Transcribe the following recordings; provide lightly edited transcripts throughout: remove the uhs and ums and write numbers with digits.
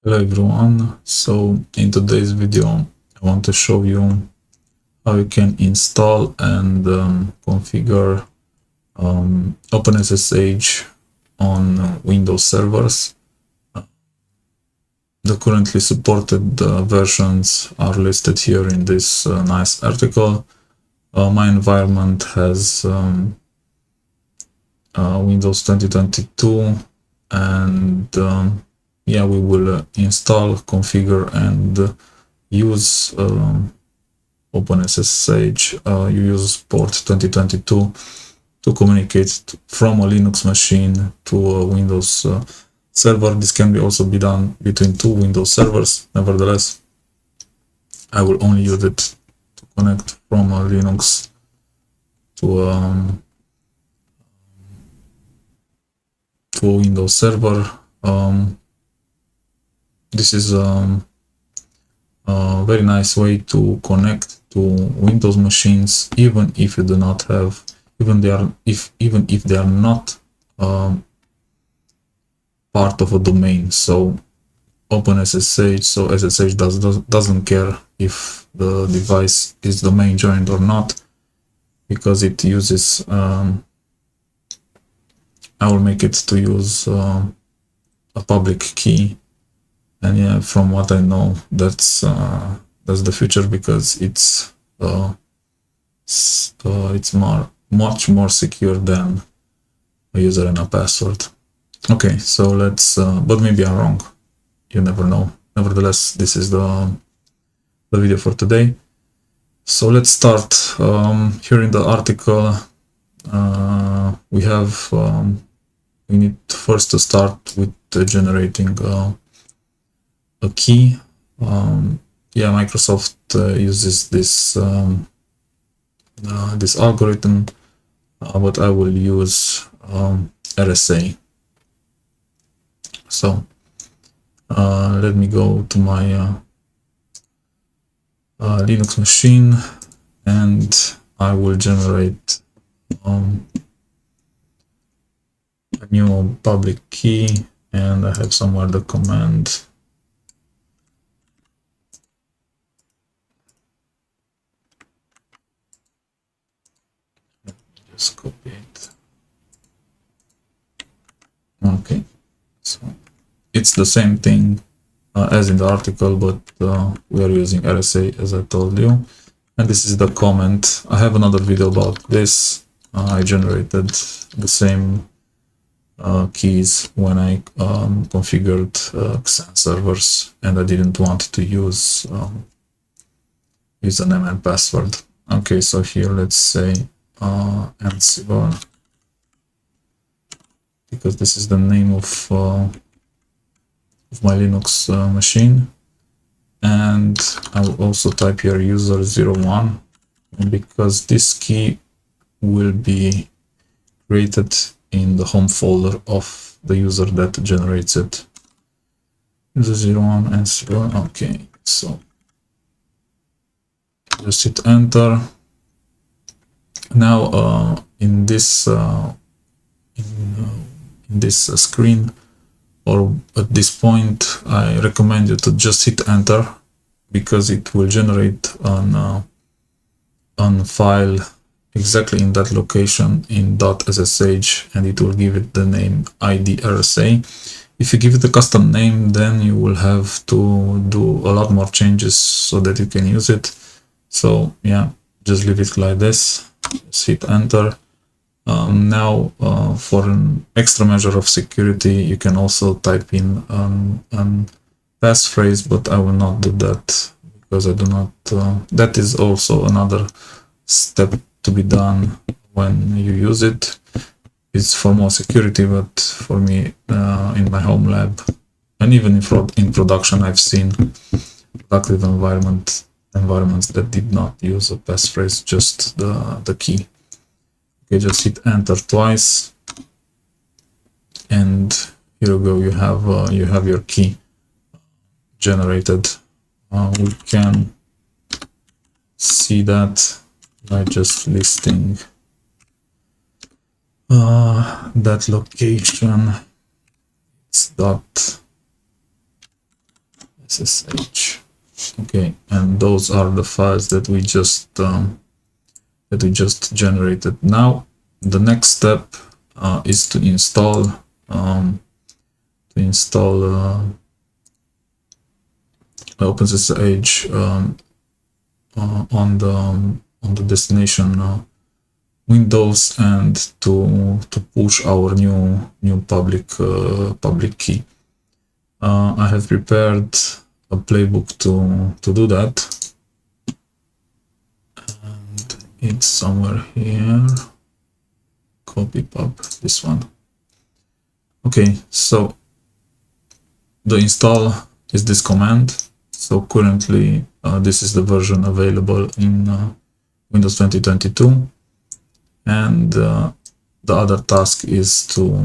Hello everyone, so in today's video I want to show you how you can install and configure OpenSSH on Windows servers. The currently supported versions are listed here in this nice article. My environment has Windows 2022 and yeah, we will install, configure and use OpenSSH. You use port 2022 to communicate from a Linux machine to a Windows server. This can also be done between two Windows servers. Nevertheless, I will only use it to connect from a Linux to a Windows server. This is a very nice way to connect to Windows machines, even if you do not have, even if they are not part of a domain. So OpenSSH, so SSH doesn't care if the device is domain joined or not, because it uses I will make it to use a public key. And yeah, from what I know, that's the future, because it's much more secure than a user and a password. Okay, so let's but maybe I'm wrong, you never know. Nevertheless, this is the video for today. So let's start. Here in the article we need first to start with generating a key. Yeah, Microsoft uses this this algorithm, but I will use RSA. So let me go to my Linux machine, and I will generate a new public key, and I have somewhere the command just copy it. Okay, so it's the same thing as in the article, but we are using RSA, as I told you. And this is the comment. I have another video about this. I generated the same keys when I configured Xen servers, and I didn't want to use username and password. Okay, so here let's say Ansible, because this is the name of my Linux machine. And I will also type here user01, because this key will be created in the home folder of the user that generates it. User01 and 0. Okay, so just hit enter. Now in this screen, or at this point, I recommend you to just hit enter, because it will generate an file exactly in that location in .ssh, and it will give it the name ID_RSA. If you give it a custom name, then you will have to do a lot more changes so that you can use it. So yeah, just leave it like this. Just hit enter. Now for an extra measure of security, you can also type in an passphrase, but I will not do that, because I do not that is also another step to be done when you use it. It's for more security, but for me in my home lab and even in production, I've seen productive environments that did not use a passphrase, just the key. Okay, just hit enter twice, and here you go. You have your key generated. We can see that by just listing that location. It's ssh. Okay, and those are the files that we just generated. Now the next step is to install OpenSSH on the destination Windows, and to push our new public key. I have prepared a playbook to do that, and it's somewhere here. Copy pub, this one. Okay, so the install is this command. So currently this is the version available in Windows 2022, and the other task is to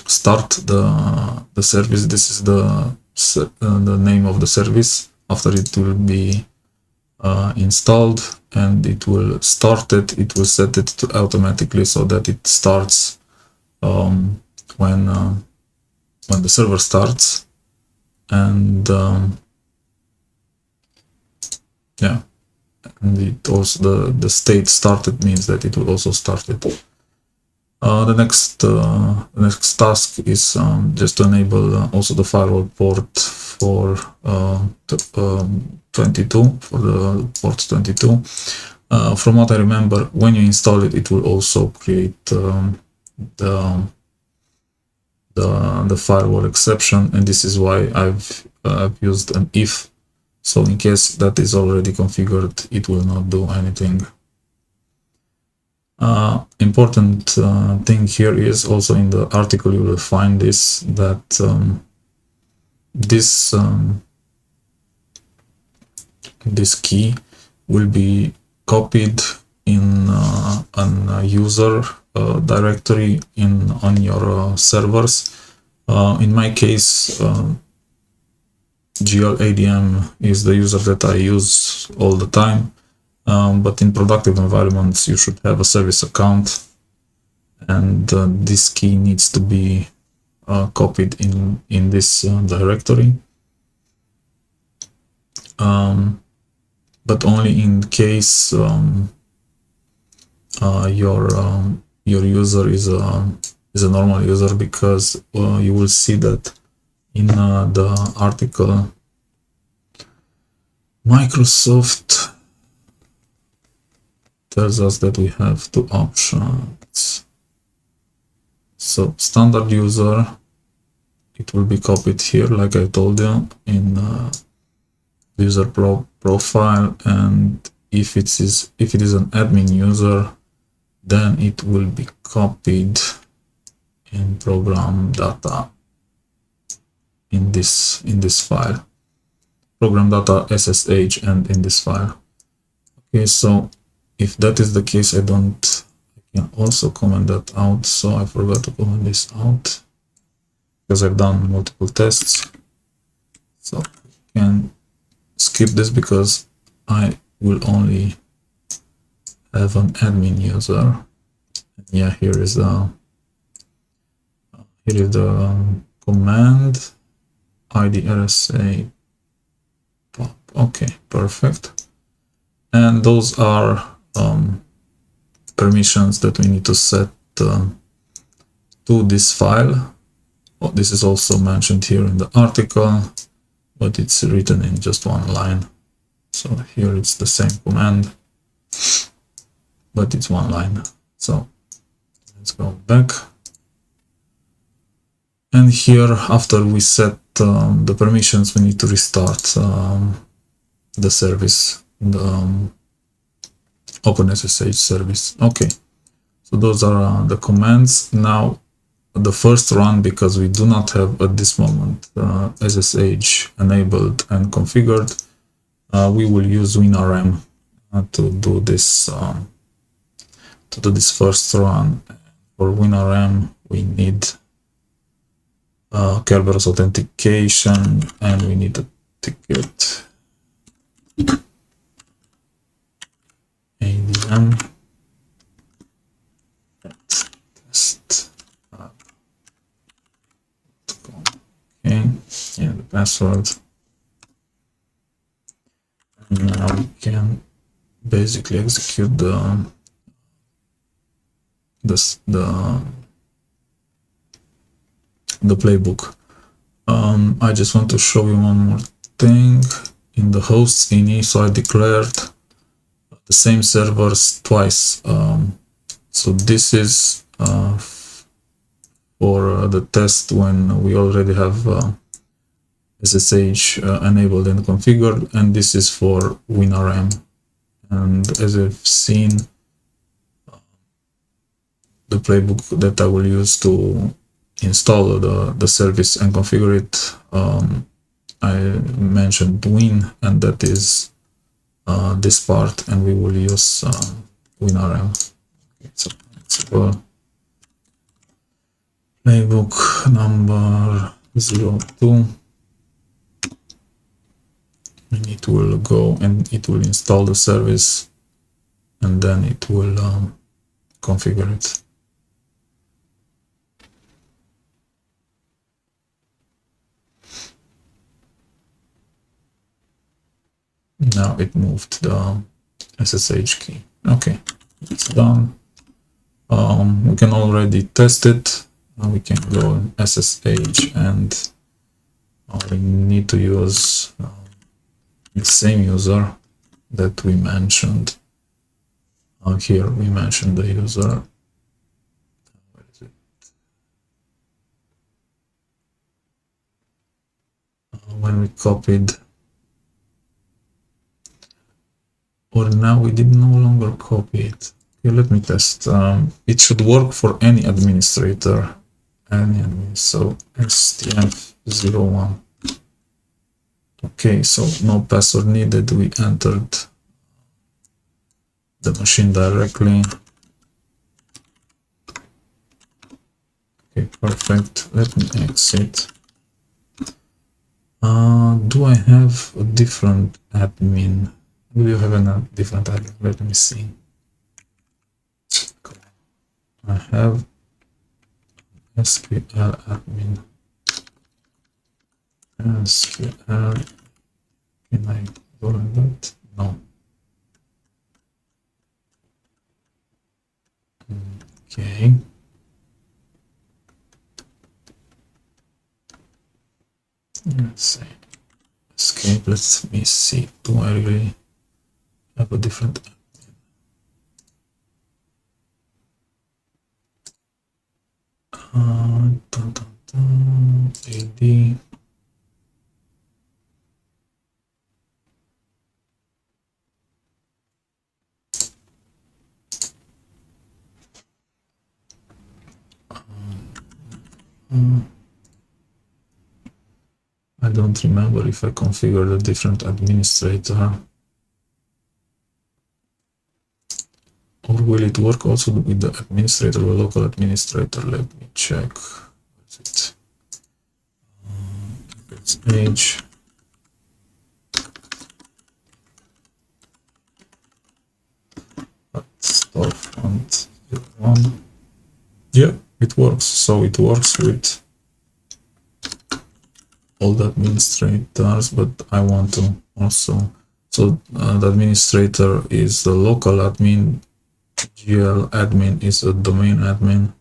start the service. This is the name of the service. After it will be installed, and it will start it. It will set it to automatically so that it starts when the server starts, and yeah, and it also the state started means that it will also start it. The next task is just to enable also the firewall port for 22, for the port 22. From what I remember, when you install it, it will also create the firewall exception, and this is why I've used an if. So in case that is already configured, it will not do anything. Important thing here is also in the article you will find this, that this key will be copied in an user directory on your servers. In my case, GLADM is the user that I use all the time, but in productive environments you should have a service account, and this key needs to be copied in this directory, but only in case your user is a normal user, because you will see that in the article Microsoft tells us that we have two options. So standard user, it will be copied here, like I told you, in user profile, and if it is an admin user, then it will be copied in program data in this file, program data SSH, and in this file. Okay, so if that is the case, I can also comment that out. So I forgot to comment this out because I've done multiple tests. So I can skip this because I will only have an admin user. Yeah, here is the command id rsa pop. Okay, perfect. And those are permissions that we need to set to this file. Well, this is also mentioned here in the article, but it's written in just one line. So here it's the same command, but it's one line. So let's go back. And here, after we set the permissions, we need to restart the service, the OpenSSH service. Okay, so those are the commands. Now the first run, because we do not have at this moment SSH enabled and configured, we will use WinRM to do this first run. For WinRM we need Kerberos authentication, and we need a ticket ADM test. Okay, yeah, the password. And now we can basically execute the playbook. I just want to show you one more thing. In the hosts ini, so I declared the same servers twice. So this is for the test when we already have SSH enabled and configured, and this is for WinRM. And as I've seen, the playbook that I will use to install the service and configure it, I mentioned Win, and that is this part, and we will use WinRM. So Ansible playbook number 02, and it will go and it will install the service, and then it will configure it. Now it moved the SSH key. Okay, it's done. We can already test it. We can go in SSH, and we need to use the same user that we mentioned. Here we mentioned the user. Where is it? When we copied, or now we did no longer copy it. Okay, let me test. It should work for any administrator. So stf01. Okay, so no password needed. We entered the machine directly. Okay, perfect. Let me exit. Do I have a different admin? Do you have a different admin? Let me see. I have SQL admin. SQL. Can I go like that? No. Okay. Let's see. Escape. Let me see. Do I really have a different admin? AD. I don't remember if I configured a different administrator. Or will it work also with the administrator or local administrator? Let me check. What's it? Age. Storefront 01. Yeah, it works. So it works with all the administrators, but I want to also. So the administrator is the local admin. GL admin is a domain admin,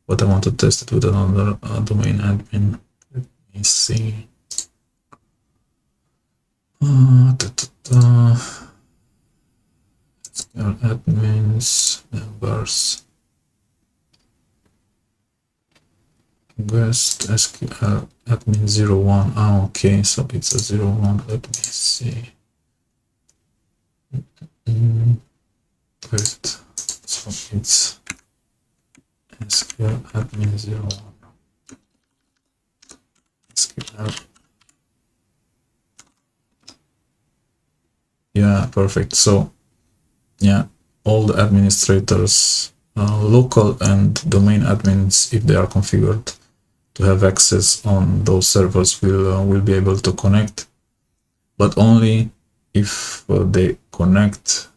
but I want to test it with another domain admin. Let me see. SQL admins, members, guest SQL admin 01. Ah, okay, so it's a 01. Let me see. Where is it? So it's SQL admin 01. SQL. Yeah, perfect. So yeah, all the administrators, local and domain admins, if they are configured to have access on those servers, will be able to connect, but only if they connect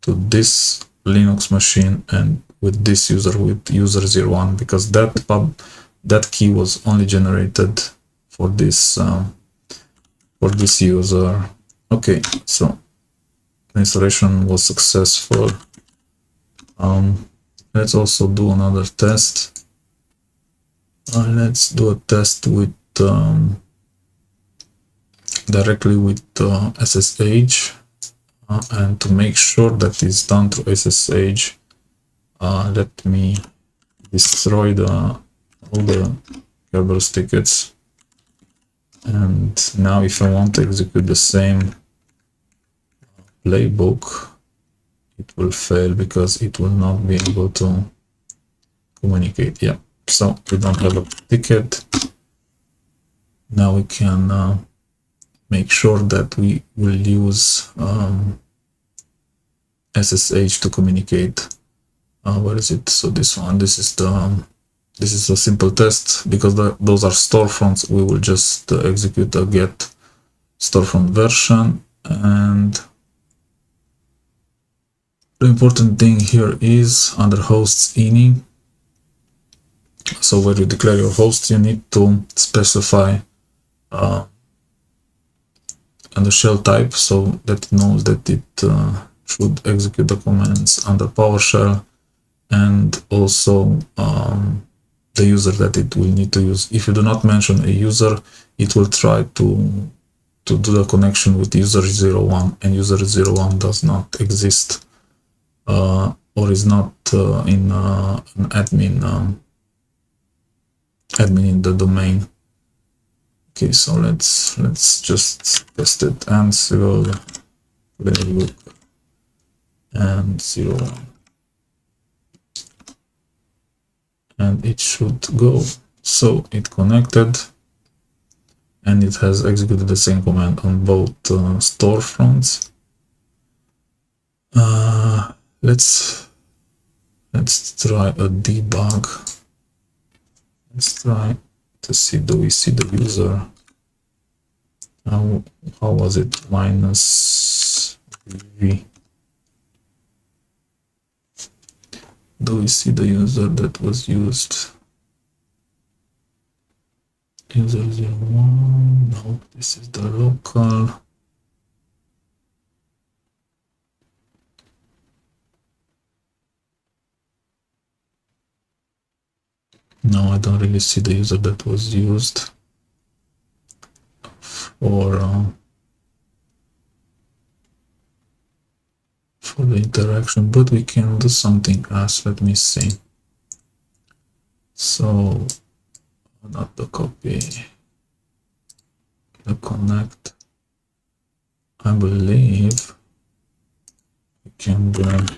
to this Linux machine and with this user, with user 01, because that key was only generated for this user. Okay, so the installation was successful. Let's also do another test. Let's do a test with directly with SSH, and to make sure that it's done through SSH, let me destroy all the Kerberos tickets. And now if I want to execute the same playbook, it will fail because it will not be able to communicate. Yeah, so we don't have a ticket. Now we can make sure that we will use SSH to communicate. Where is it? So this one, this is a simple test because those are storefronts. We will just execute a get storefront version, and the important thing here is under hosts ini. So when you declare your host, you need to specify the shell type so that it knows that it should execute the commands under PowerShell, and also the user that it will need to use. If you do not mention a user, it will try to do the connection with user 01, and user 01 does not exist or is not in an admin in the domain. Okay, so let's just test it. Ansible playbook and 01, and it should go. So it connected, and it has executed the same command on both storefronts. Let's try a debug. Let's try to see, do we see the user? How was it? -v. Do we see the user that was used? User 01. No, this is the local. No, I don't really see the user that was used for the interaction, but we can do something else. Let me see. So not the copy, the connect. I believe we can grab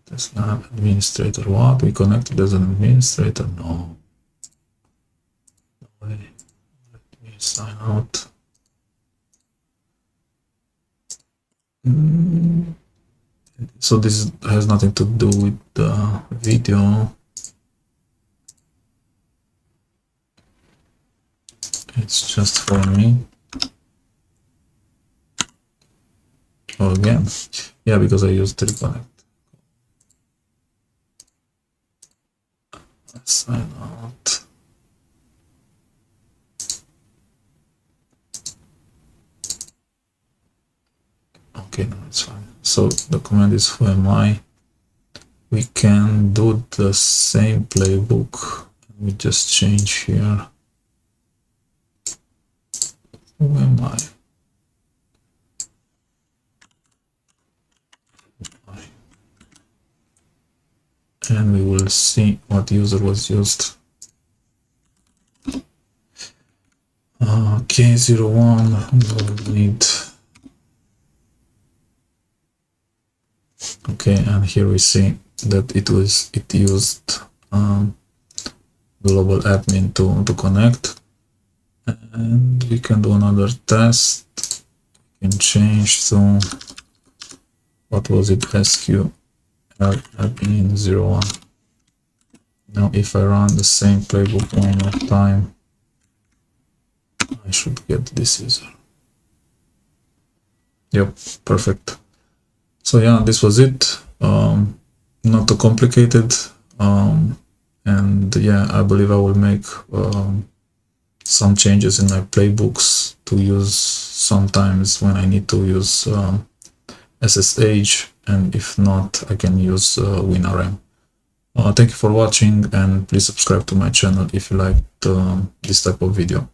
this lab administrator. What? We connected as an administrator? No. Let me sign out. So this has nothing to do with the video. It's just for me. Oh, again. Yeah, because I used to reconnect. Sign out. Okay, no, it's fine. So the command is who am I. We can do the same playbook. We just change here. Who am I? And we will see what user was used. K01, we'll need. Okay, and here we see that it used global admin to connect. And we can do another test. We can change to, what was it, SQL admin 01. Now if I run the same playbook one more time, I should get this user. Yep, perfect. So yeah, this was it. Not too complicated. And yeah, I believe I will make some changes in my playbooks to use sometimes when I need to use SSH, and if not, I can use WinRM. Thank you for watching, and please subscribe to my channel if you liked this type of video.